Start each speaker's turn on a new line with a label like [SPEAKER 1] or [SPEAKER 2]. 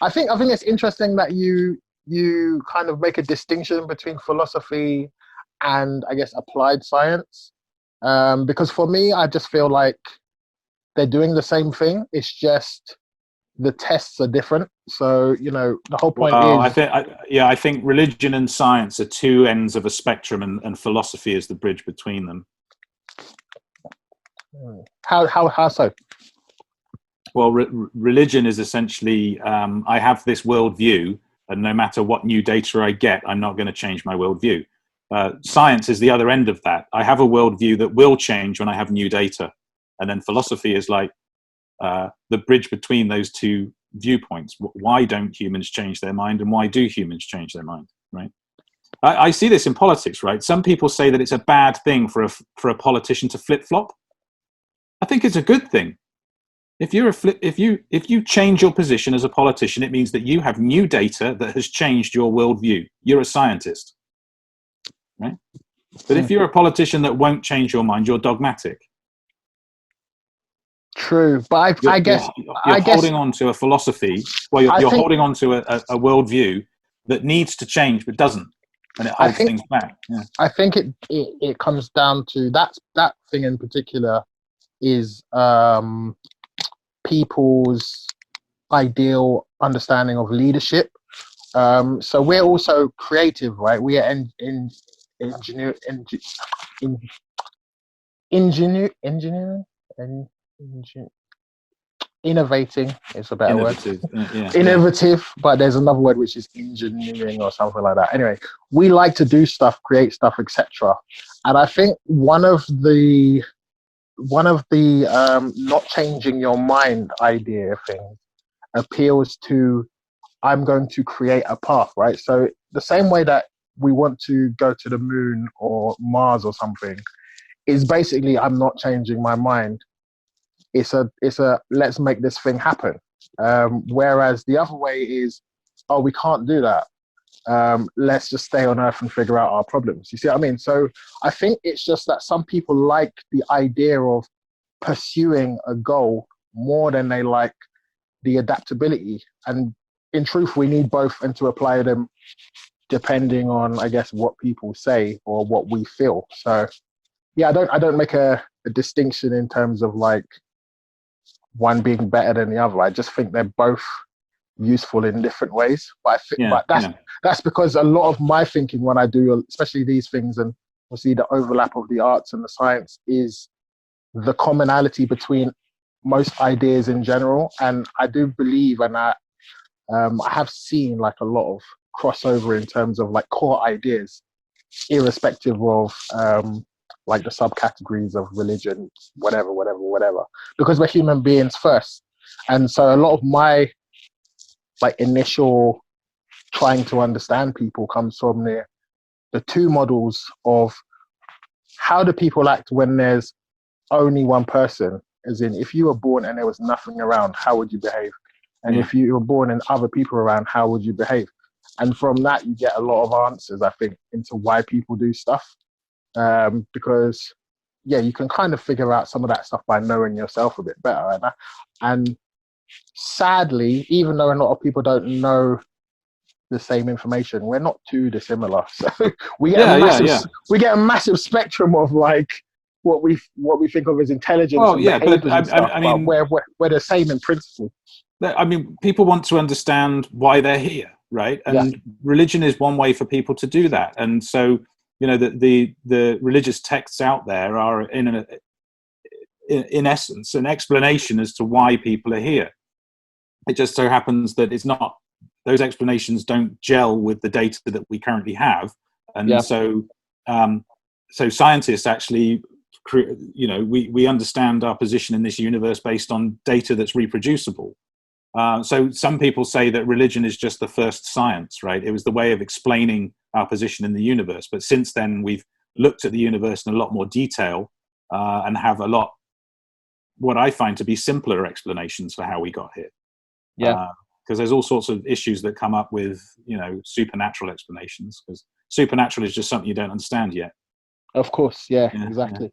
[SPEAKER 1] I think it's interesting that you kind of make a distinction between philosophy and I guess applied science. Because for me, I just feel like they're doing the same thing. It's just the tests are different. So, the whole point
[SPEAKER 2] Well,
[SPEAKER 1] is,
[SPEAKER 2] I think religion and science are two ends of a spectrum, and philosophy is the bridge between them.
[SPEAKER 1] how so?
[SPEAKER 2] Well, religion is essentially, I have this worldview, and no matter what new data I get, I'm not going to change my worldview. Science is the other end of that. I have a worldview that will change when I have new data. And then philosophy is like the bridge between those two viewpoints. Why don't humans change their mind, and why do humans change their mind, right? I see this in politics, right? Some people say that it's a bad thing for a politician to flip-flop. I think it's a good thing. If you change your position as a politician, it means that you have new data that has changed your worldview. You're a scientist, right? But if you're a politician that won't change your mind, you're dogmatic.
[SPEAKER 1] True, but I guess
[SPEAKER 2] you're holding on to a philosophy. Well, you're holding on to a worldview that needs to change but doesn't, and it holds things back. Yeah.
[SPEAKER 1] I think it comes down to that thing in particular is people's ideal understanding of leadership. So we're also creative, right? We are innovating is a better word. Innovative, but there's another word which is engineering or something like that. Anyway, we like to do stuff, create stuff, etc. And I think one of the not changing your mind idea thing appeals to, I'm going to create a path, right? So the same way that we want to go to the moon or Mars or something is basically, I'm not changing my mind. It's a let's make this thing happen. Whereas the other way is, oh, we can't do that. Let's just stay on Earth and figure out our problems. You see what I mean? So I think it's just that some people like the idea of pursuing a goal more than they like the adaptability. And in truth, we need both, and to apply them depending on, I guess, what people say or what we feel. So yeah, I don't make a distinction in terms of like one being better than the other. I just think they're both useful in different ways. But that's because a lot of my thinking when I do, especially these things, and we'll see the overlap of the arts and the science, is the commonality between most ideas in general. And I do believe, and I have seen like a lot of crossover in terms of like core ideas, irrespective of like the subcategories of religion, whatever, because we're human beings first. And so a lot of my like initial trying to understand people comes from the two models of how do people act when there's only one person, as in if you were born and there was nothing around, how would you behave? And if you were born and other people around, how would you behave? And from that, you get a lot of answers, I think, into why people do stuff. Because, yeah, you can kind of figure out some of that stuff by knowing yourself a bit better. And sadly, even though a lot of people don't know the same information, we're not too dissimilar. So we get a massive spectrum of like what we think of as intelligence.
[SPEAKER 2] Oh, yeah, but I mean,
[SPEAKER 1] we're the same in principle.
[SPEAKER 2] I mean, people want to understand why they're here, right? And religion is one way for people to do that. And so, you know, the religious texts out there are in essence an explanation as to why people are here. It just so happens that it's not; those explanations don't gel with the data that we currently have, and so scientists actually, you know, we understand our position in this universe based on data that's reproducible. So some people say that religion is just the first science, right? It was the way of explaining our position in the universe. But since then, we've looked at the universe in a lot more detail and have a lot, what I find to be simpler explanations for how we got here.
[SPEAKER 1] Yeah.
[SPEAKER 2] Because there's all sorts of issues that come up with, you know, supernatural explanations, because supernatural is just something you don't understand yet.
[SPEAKER 1] Of course, yeah, exactly.